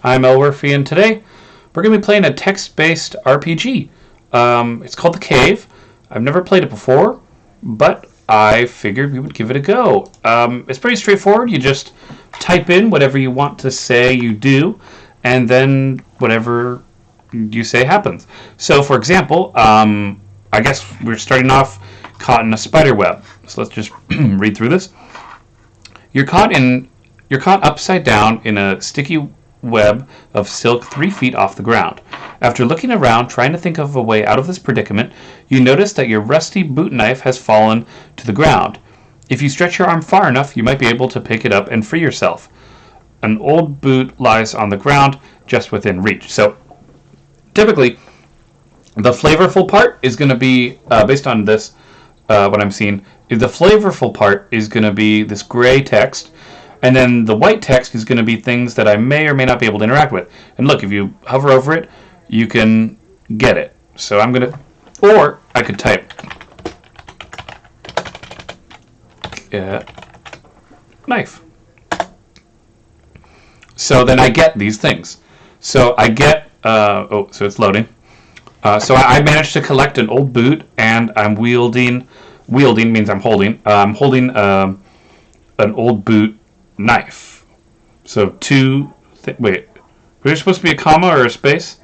I'm Elwirfy, and today we're going to be playing a text-based RPG. It's called The Cave. I've never played it before, but I figured we would give it a go. It's pretty straightforward. You just type in whatever you want to say you do, and then whatever you say happens. So, for example, I guess we're starting off caught in a spider web. So let's just read through this. You're caught upside down in a sticky web of silk 3 feet off the ground. After looking around, trying to think of a way out of this predicament, you notice that your rusty boot knife has fallen to the ground. If you stretch your arm far enough, you might be able to pick it up and free yourself. An old boot lies on the ground just within reach. So, typically, the flavorful part is going to be, based on this, what I'm seeing, the flavorful part is going to be this gray text. And then the white text is going to be things that I may or may not be able to interact with. And look, if you hover over it, you can get it. So I'm going to, or I could type knife. So then I get these things. So I get, so it's loading. So I managed to collect an old boot, and I'm wielding means I'm holding an old boot knife. So wait, was there supposed to be a comma or a space?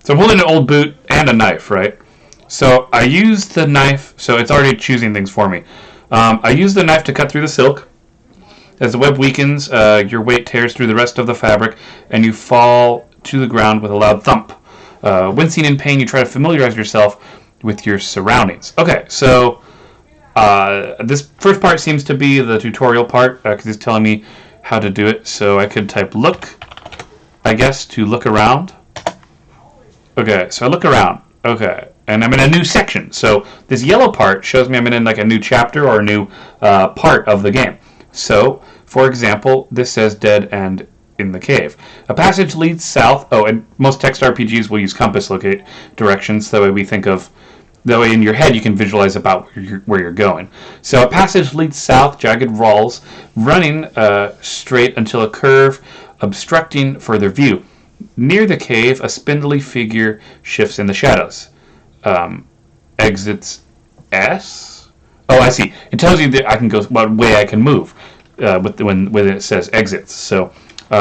So I'm holding an old boot and a knife, right? So I used the knife, so it's already choosing things for me. I used the knife to cut through the silk. As the web weakens, your weight tears through the rest of the fabric, and you fall to the ground with a loud thump. Wincing in pain, you try to familiarize yourself with your surroundings. Okay, so this first part seems to be the tutorial part, because it's telling me how to do it. So I could type look, I guess, to look around. Okay, so I look around. Okay, and I'm in a new section. So this yellow part shows me I'm in like a new chapter or a new part of the game. So, for example, this says dead end in the cave. A passage leads south. Oh, and most text RPGs will use compass locate directions. That way we think of, that way in your head you can visualize about where you're going. So a passage leads south, jagged walls, running straight until a curve obstructing further view. Near the cave, a spindly figure shifts in the shadows. Exits S? Oh, I see. It tells you that I can go what way I can move when it says exits. So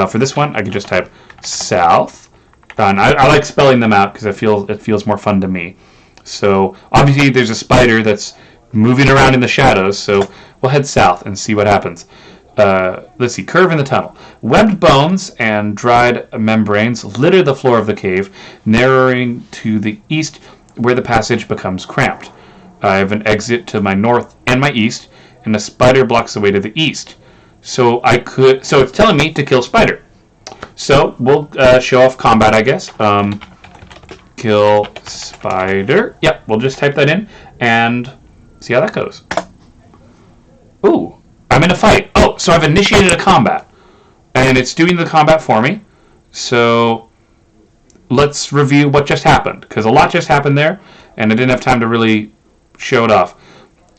for this one, I could just type south. And I like spelling them out because it feels more fun to me. So obviously there's a spider that's moving around in the shadows, so we'll head south and see what happens. Let's see, curve in the tunnel. Webbed bones and dried membranes litter the floor of the cave, narrowing to the east where the passage becomes cramped. I have an exit to my north and my east, and a spider blocks the way to the east. So it's telling me to kill spider. So we'll show off combat, I guess. Kill spider. Yep, we'll just type that in and see how that goes. Ooh, I'm in a fight. Oh, so I've initiated a combat. And it's doing the combat for me. So let's review what just happened, because a lot just happened there, and I didn't have time to really show it off.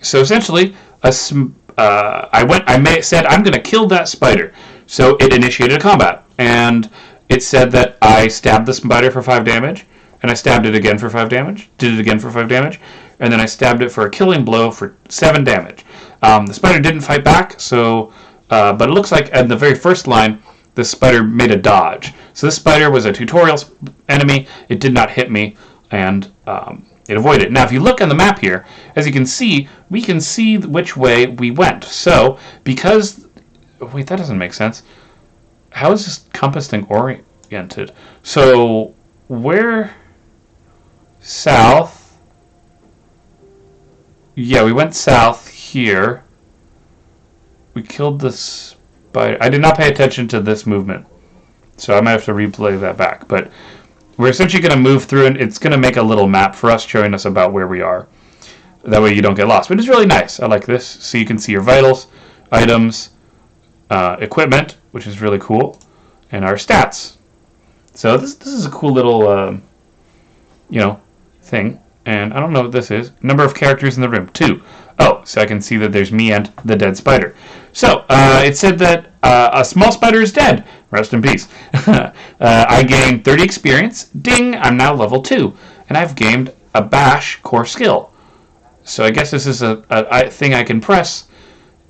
So essentially, I said I'm going to kill that spider. So it initiated a combat, and it said that I stabbed the spider for 5 damage. And I stabbed it again for 5 damage, did it again for 5 damage, and then I stabbed it for a killing blow for 7 damage. The spider didn't fight back, so, but it looks like in the very first line, the spider made a dodge. So this spider was a tutorial enemy, it did not hit me, and it avoided. Now if you look on the map here, as you can see, we can see which way we went. So, because, wait, that doesn't make sense. How is this compass thing oriented? So, where... South. Yeah, we went south here. We killed the spider. I did not pay attention to this movement, so I might have to replay that back. But we're essentially going to move through, and it's going to make a little map for us, showing us about where we are. That way you don't get lost. But it's really nice. I like this. So you can see your vitals, items, equipment, which is really cool, and our stats. So this is a cool little, thing. And I don't know what this is. Number of characters in the room, 2. Oh, so I can see that there's me and the dead spider. So, it said that a small spider is dead. Rest in peace. I gained 30 experience. Ding! I'm now level 2. And I've gained a bash core skill. So I guess this is a thing I can press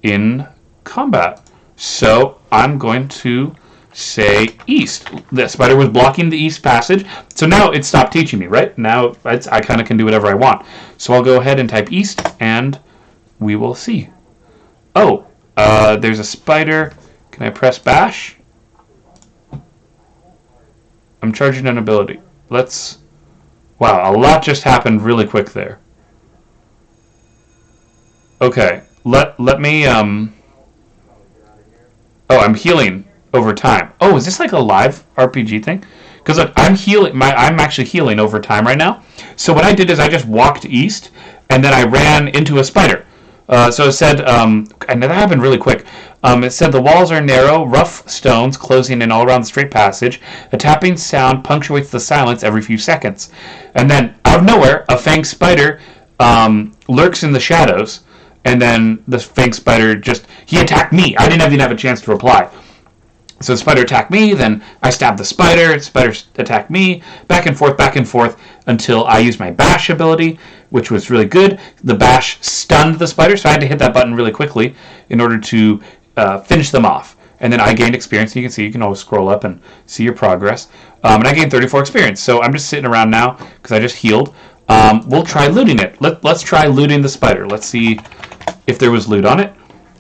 in combat. So I'm going to say east. The spider was blocking the east passage. So now it stopped teaching me, right? Now I kind of can do whatever I want. So I'll go ahead and type east, and we will see. Oh, there's a spider. Can I press bash? I'm charging an ability. Wow, a lot just happened really quick there. Okay, let me, oh, I'm healing over time. Oh, is this like a live RPG thing? Because look, I'm actually healing over time right now. So what I did is I just walked east, and then I ran into a spider. So it said, and that happened really quick. It said the walls are narrow, rough stones closing in all around the straight passage. A tapping sound punctuates the silence every few seconds. And then, out of nowhere, a fanged spider lurks in the shadows. And then the fanged spider he attacked me. I didn't even have a chance to reply. So the spider attacked me, then I stabbed the spider attacked me, back and forth, until I used my bash ability, which was really good. The bash stunned the spider, so I had to hit that button really quickly in order to finish them off. And then I gained experience, and you can always scroll up and see your progress. And I gained 34 experience, so I'm just sitting around now because I just healed. We'll try looting it. Let's try looting the spider. Let's see if there was loot on it.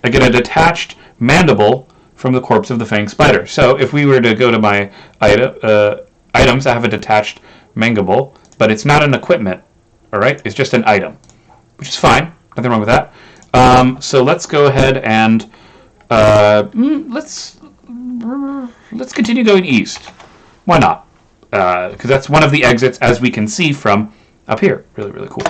I get a detached mandible from the corpse of the fanged spider. So if we were to go to my items, I have a detached mandible, but it's not an equipment. All right, it's just an item, which is fine. Nothing wrong with that. So let's go ahead and let's continue going east. Why not? Because that's one of the exits, as we can see from up here. Really, really cool.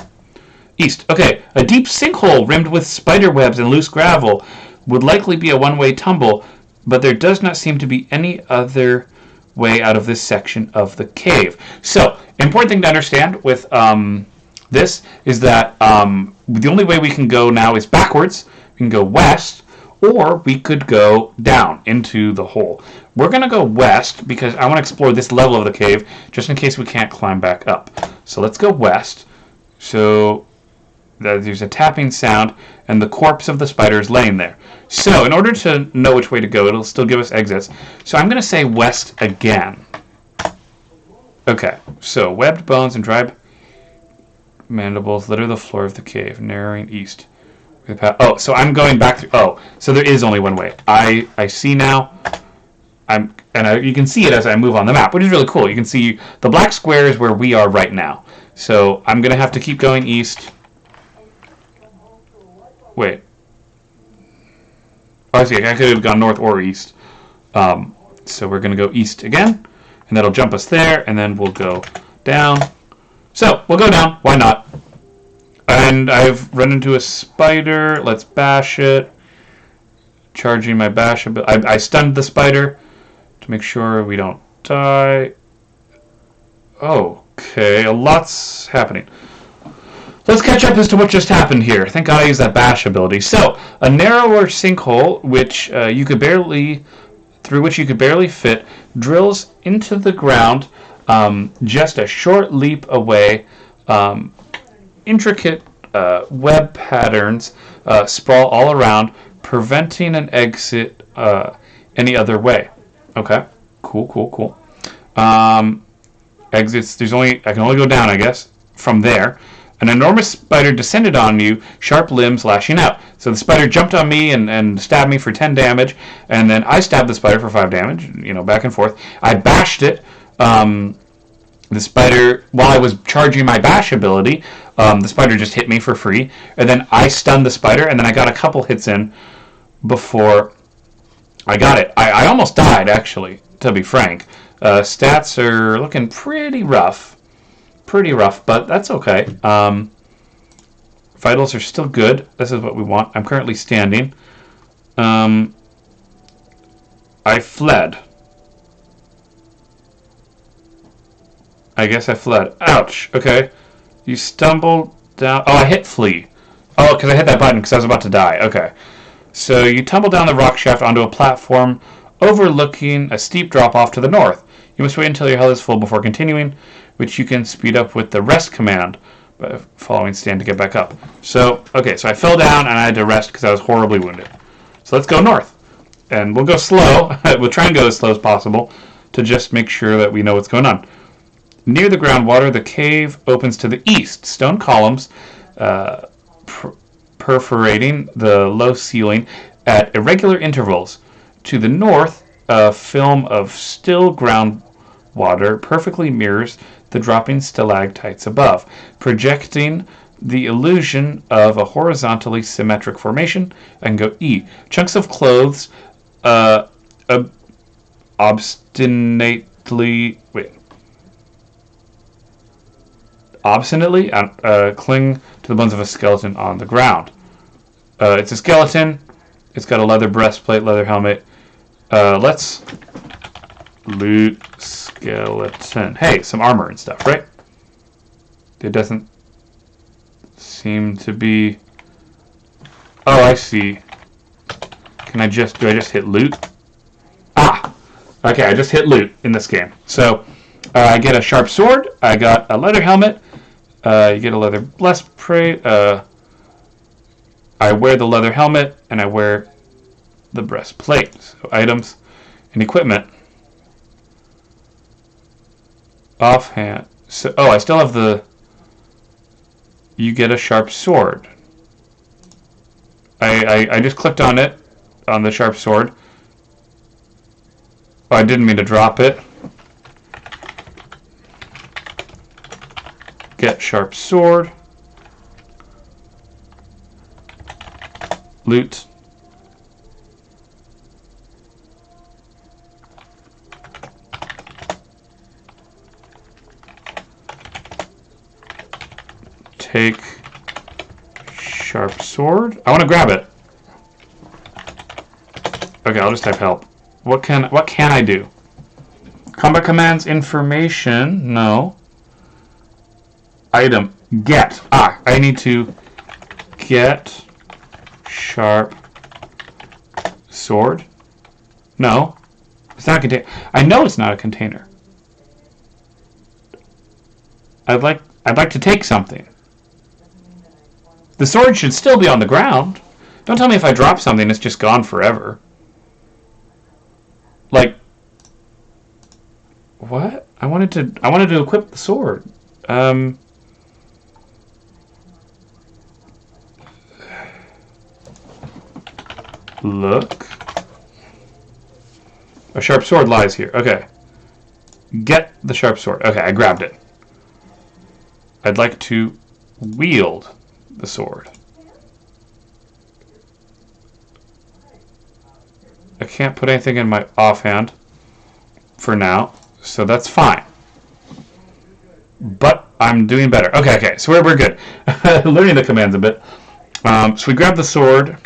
East. Okay, a deep sinkhole rimmed with spider webs and loose gravel would likely be a one-way tumble, but there does not seem to be any other way out of this section of the cave. So, important thing to understand with this is that the only way we can go now is backwards. We can go west, or we could go down into the hole. We're going to go west because I want to explore this level of the cave just in case we can't climb back up. So let's go west. So there's a tapping sound, and the corpse of the spider is laying there. So in order to know which way to go, it'll still give us exits. So I'm going to say west again. Okay, so webbed bones and dry mandibles litter the floor of the cave, narrowing east. Oh, so I'm going back through. Oh, so there is only one way. I see now. You can see it as I move on the map, which is really cool. You can see the black square is where we are right now. So I'm going to have to keep going east. Wait. Oh, I see. I could have gone north or east. So we're going to go east again, and that'll jump us there, and then we'll go down. So we'll go down. Why not? And I've run into a spider. Let's bash it. Charging my bash ability. I stunned the spider to make sure we don't die. Okay, a lot's happening. Let's catch up as to what just happened here. Thank God I used that bash ability. So, a narrower sinkhole, through which you could barely fit, drills into the ground, just a short leap away. Intricate web patterns sprawl all around, preventing an exit any other way. Okay, cool. Exits. I can only go down, I guess, from there. An enormous spider descended on you, sharp limbs lashing out. So the spider jumped on me and stabbed me for 10 damage, and then I stabbed the spider for 5 damage, back and forth. I bashed it. The spider, while I was charging my bash ability, the spider just hit me for free, and then I stunned the spider, and then I got a couple hits in before I got it. I almost died, actually, to be frank. Stats are looking pretty rough, but that's okay. Vitals are still good. This is what we want. I'm currently standing. I fled. I guess I fled. Ouch. Okay. You stumbled down. Oh, I hit flee. Oh, because I hit that button because I was about to die. Okay. So you tumble down the rock shaft onto a platform overlooking a steep drop off to the north. You must wait until your health is full before continuing, which you can speed up with the rest command by following stand to get back up. So, okay, so I fell down and I had to rest because I was horribly wounded. So let's go north. And we'll go slow. We'll try and go as slow as possible to just make sure that we know what's going on. Near the groundwater, the cave opens to the east. Stone columns perforating the low ceiling at irregular intervals. To the north, a film of still groundwater perfectly mirrors the dropping stalactites above, projecting the illusion of a horizontally symmetric formation. I can go E. Chunks of clothes obstinately cling to the bones of a skeleton on the ground. It's a skeleton. It's got a leather breastplate, leather helmet. Let's loot skeleton. Hey, some armor and stuff, right? It doesn't seem to be... Oh, I see. Do I just hit loot? Ah! Okay, I just hit loot in this game. So, I get a sharp sword. I got a leather helmet. You get a leather breastplate. I wear the leather helmet, and I wear the breastplate. So, items and equipment. Offhand. So, I still have the... You get a sharp sword. I just clicked on it, on the sharp sword. Oh, I didn't mean to drop it. Get sharp sword. Loot. Take sharp sword. I want to grab it. Okay, I'll just type help. What can I do? Combat commands, information. No. Item. Get. I need to get sharp sword. No. It's not a container. I know it's not a container. I'd like to take something. The sword should still be on the ground. Don't tell me if I drop something, it's just gone forever. Like, what? I wanted to equip the sword. Look. A sharp sword lies here. Okay. Get the sharp sword. Okay, I grabbed it. I'd like to wield the sword. I can't put anything in my offhand for now, so that's fine. But I'm doing better. Okay, so we're good. Learning the commands a bit. So we grabbed the sword,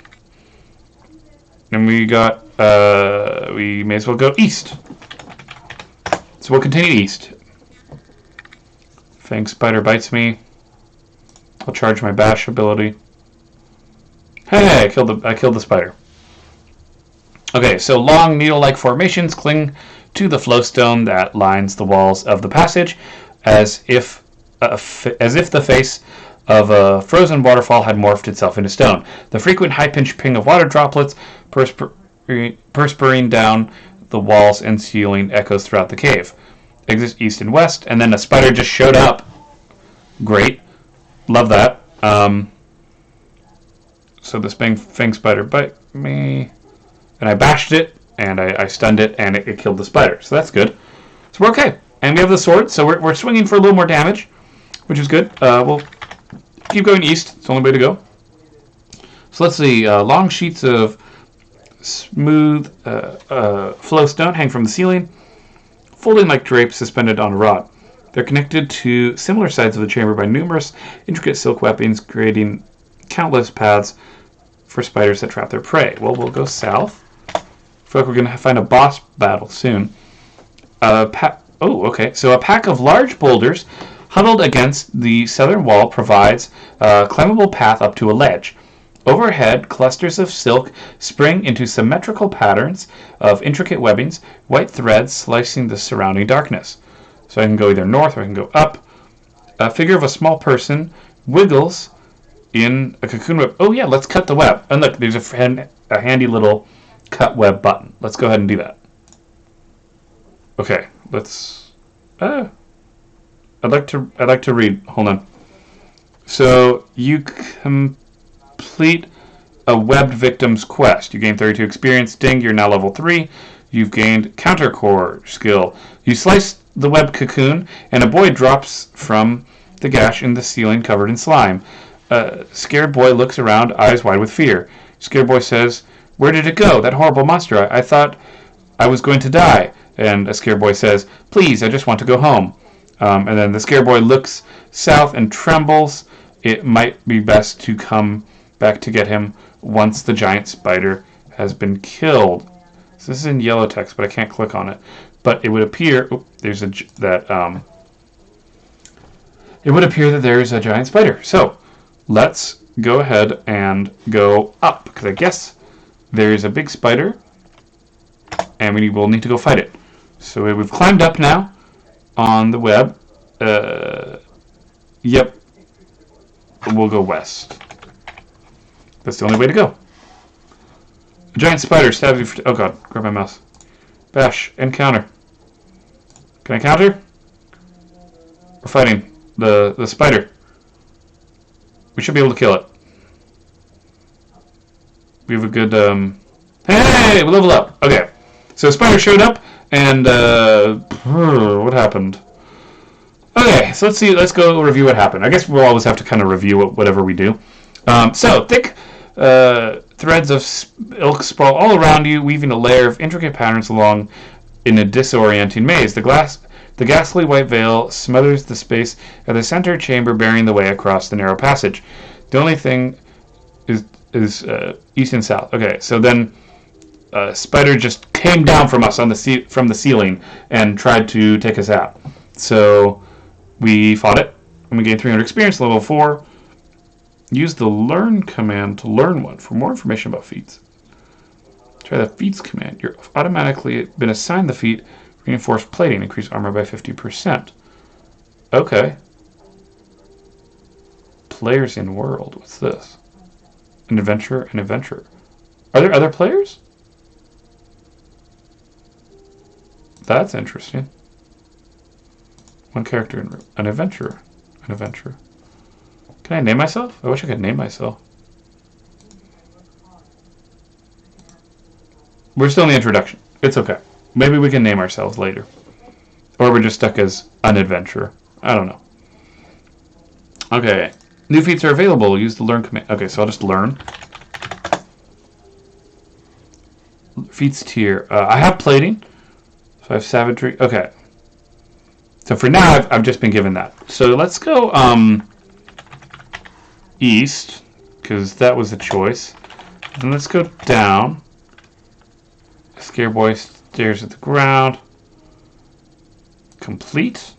and we got, we may as well go east. So we'll continue east. Fang spider bites me. I'll charge my bash ability. Hey, I killed the spider. Okay, so long needle-like formations cling to the flowstone that lines the walls of the passage, as if the face of a frozen waterfall had morphed itself into stone. The frequent high-pitched ping of water droplets perspiring down the walls and ceiling echoes throughout the cave. Exit east and west, and then a spider just showed up. Great. Love that. So this fang spider bit me, and I bashed it, and I stunned it, and it killed the spider. So that's good. So we're okay. And we have the sword, so we're swinging for a little more damage, which is good. We'll keep going east. It's the only way to go. So let's see. Long sheets of smooth flowstone hang from the ceiling, folding like drapes suspended on a rod. They're connected to similar sides of the chamber by numerous intricate silk webbings, creating countless paths for spiders that trap their prey. Well, we'll go south. I feel like we're going to find a boss battle soon. Oh, okay. So a pack of large boulders Huddled against the southern wall provides a climbable path up to a ledge. Overhead, clusters of silk spring into symmetrical patterns of intricate webbings, white threads slicing the surrounding darkness. So I can go either north or I can go up. A figure of a small person wiggles in a cocoon web. Oh yeah, let's cut the web. And look, there's a handy little cut web button. Let's go ahead and do that. Okay, let's. I'd like to read. Hold on. So you complete a webbed victim's quest. You gain 32 experience. Ding, you're now level 3. You've gained counter core skill. You slice the web cocoon, and a boy drops from the gash in the ceiling covered in slime. Scared boy looks around, eyes wide with fear. Scared boy says, "Where did it go? That horrible monster. I thought I was going to die." And a scared boy says, "Please, I just want to go home." And then the scared boy looks south and trembles. It might be best to come back to get him once the giant spider has been killed. So this is in yellow text, but I can't click on it. But it would appear it would appear that there is a giant spider. So let's go ahead and go up, because I guess there is a big spider, and we will need to go fight it. So we've climbed up now on the web. Yep. We'll go west. That's the only way to go. A giant spider stabs you. Oh god, grab my mouse. Bash. Encounter. Can I counter? We're fighting the spider. We should be able to kill it. We have a good. Hey, we level up. Okay. So spider showed up, and what happened? Okay, so let's see. Let's go review what happened. I guess we'll always have to kind of review whatever we do. So thick threads of silk sprawl all around you, weaving a layer of intricate patterns along in a disorienting maze. The ghastly white veil smothers the space at the center chamber, bearing the way across the narrow passage. The only thing is east and south. Okay, so then spider just came down from us from the ceiling and tried to take us out. So we fought it, and we gained 300 experience, level 4. Use the learn command to learn one. For more information about feats, try the feats command. You're automatically been assigned the feat reinforced plating. Increase armor by 50%. Okay. Players in world. What's this? An adventurer. Are there other players? That's interesting. One character in an adventurer. Can I name myself? I wish I could name myself. We're still in the introduction. It's okay. Maybe we can name ourselves later. Or we're just stuck as an adventurer. I don't know. Okay. New feats are available. Use the learn command. Okay, so I'll just learn. Feats tier. I have plating. So I have savagery. Okay. So for now, I've just been given that. So let's go east, because that was the choice. And let's go down. Scare boy stares at the ground. Complete.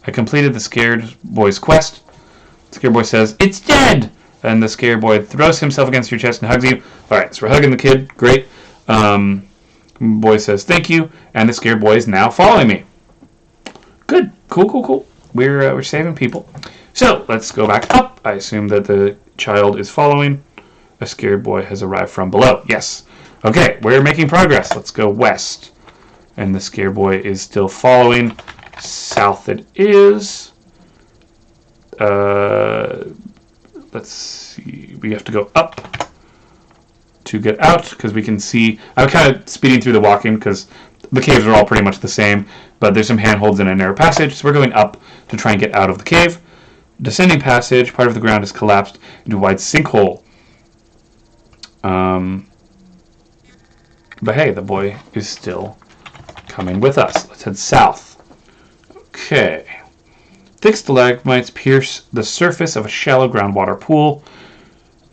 I completed the scared boy's quest. Scared boy says, "It's dead!" And the scared boy throws himself against your chest and hugs you. Alright, so we're hugging the kid. Great. Boy says, "Thank you." And the scared boy is now following me. Good. Cool. We're saving people. So let's go back up. I assume that the child is following. A scared boy has arrived from below. Yes. Okay, we're making progress. Let's go west. And the scared boy is still following. South it is. Let's see. We have to go up to get out, because we can see. I'm kind of speeding through the walking because the caves are all pretty much the same, but there's some handholds in a narrow passage, so we're going up to try and get out of the cave. Descending passage, part of the ground is collapsed into a wide sinkhole. But hey, the boy is still coming with us. Let's head south. Okay. Thick stalagmites pierce the surface of a shallow groundwater pool.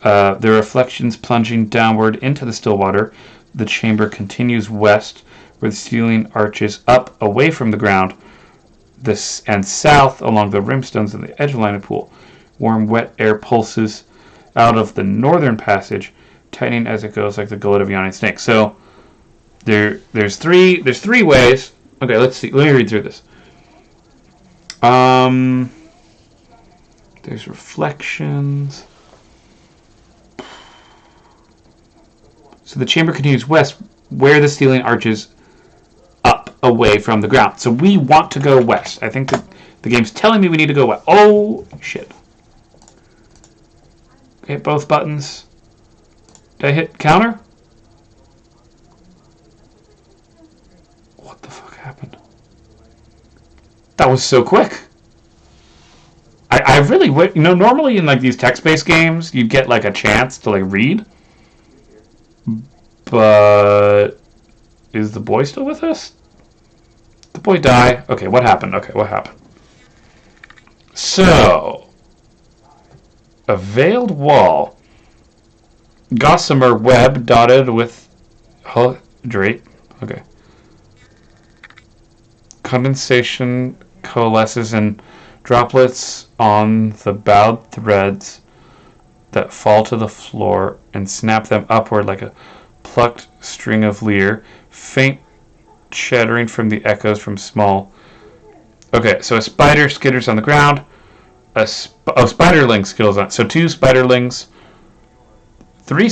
Their reflections plunging downward into the still water. The chamber continues west, where the ceiling arches up away from the ground. this and south along the rimstones of the edge line of the pool. Warm, wet air pulses out of the northern passage, tightening as it goes like the gullet of a yawning snake. So there's three ways. Okay, let's see. Let me read through this. There's reflections. So the chamber continues west, where the ceiling arches up away from the ground. So we want to go west. I think that the game's telling me we need to go west. Oh, shit. Hit both buttons. Did I hit counter? What the fuck happened? That was so quick. I really would, normally in like these text-based games, you'd get like a chance to like read. But is the boy still with us? Did the boy die? Okay, what happened? So, a veiled wall. Gossamer web dotted with drape. Okay. Condensation coalesces in droplets on the bowed threads that fall to the floor and snap them upward like a plucked string of lyre, faint shattering from the echoes from small. Okay, so a spider skitters on the ground. Spiderling skitters on. So 2 spiderlings, 3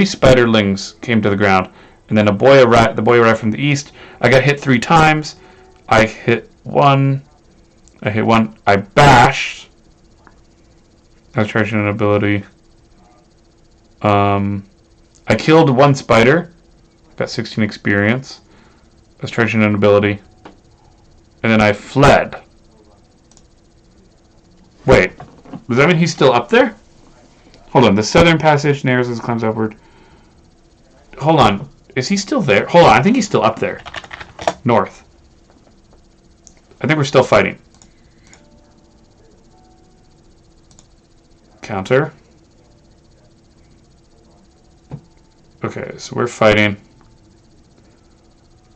spiderlings came to the ground, and then the boy arrived from the east. I got hit 3 times. I hit one. I bashed. I was charging an ability. I killed 1 spider. Got 16 experience. I was charging an ability. And then I fled. Wait. Does that mean he's still up there? Hold on. The southern passage narrows as it climbs upward. Hold on. Is he still there? Hold on. I think he's still up there. North. I think we're still fighting. Counter. Okay, so we're fighting.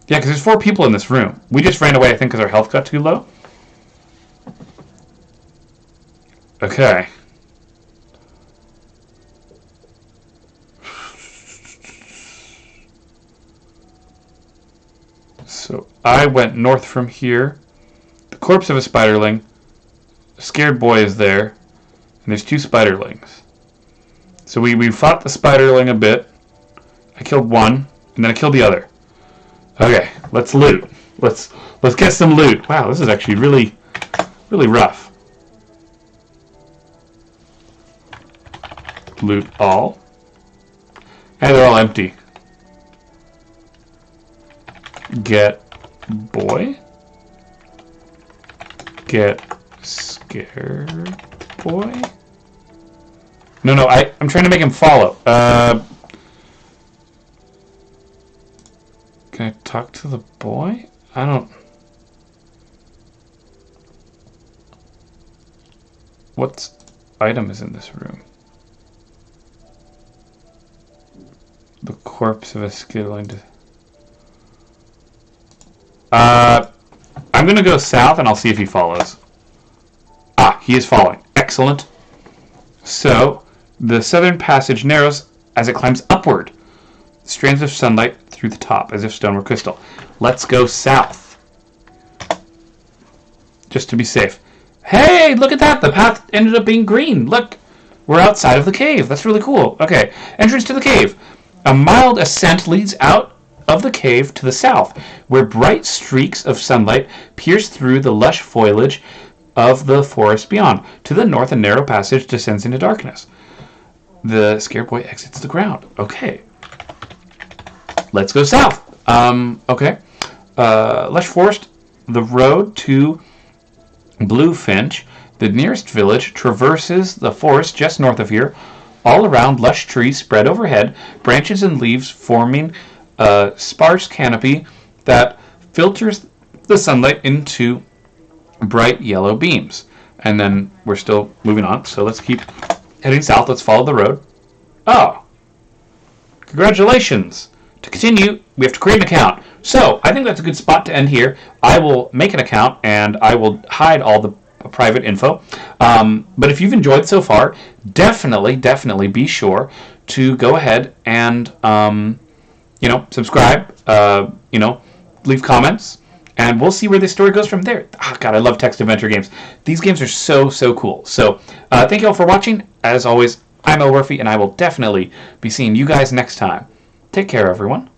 Yeah, because there's 4 people in this room. We just ran away, I think, because our health got too low. Okay. So I went north from here. The corpse of a spiderling. A scared boy is there. And there's 2 spiderlings. So we fought the spiderling a bit. I killed 1, and then I killed the other. Okay, let's loot. Let's get some loot. Wow, this is actually really, really rough. Loot all. And they're all empty. Get boy. Get scared boy. No, I'm trying to make him follow. Can I talk to the boy? I don't... What item is in this room? The corpse of a skittling... I'm gonna go south and I'll see if he follows. Ah, he is following. Excellent. So, the southern passage narrows as it climbs upward. Strands of sunlight through the top, as if stone were crystal. Let's go south. Just to be safe. Hey, look at that! The path ended up being green. Look! We're outside of the cave. That's really cool. Okay, entrance to the cave. A mild ascent leads out of the cave to the south, where bright streaks of sunlight pierce through the lush foliage of the forest beyond. To the north, a narrow passage descends into darkness. The scared boy exits the ground. Okay. Let's go south. Okay. Lush forest, the road to Bluefinch, the nearest village, traverses the forest just north of here. All around, lush trees spread overhead, branches and leaves forming a sparse canopy that filters the sunlight into bright yellow beams. And then we're still moving on, so let's keep heading south. Let's follow the road. Oh. Congratulations. To continue, we have to create an account. So I think that's a good spot to end here. I will make an account and I will hide all the private info. But if you've enjoyed so far, definitely be sure to go ahead and subscribe. Leave comments, and we'll see where this story goes from there. Oh, God, I love text adventure games. These games are so cool. So thank you all for watching. As always, I'm Elwirfy, and I will definitely be seeing you guys next time. Take care, everyone.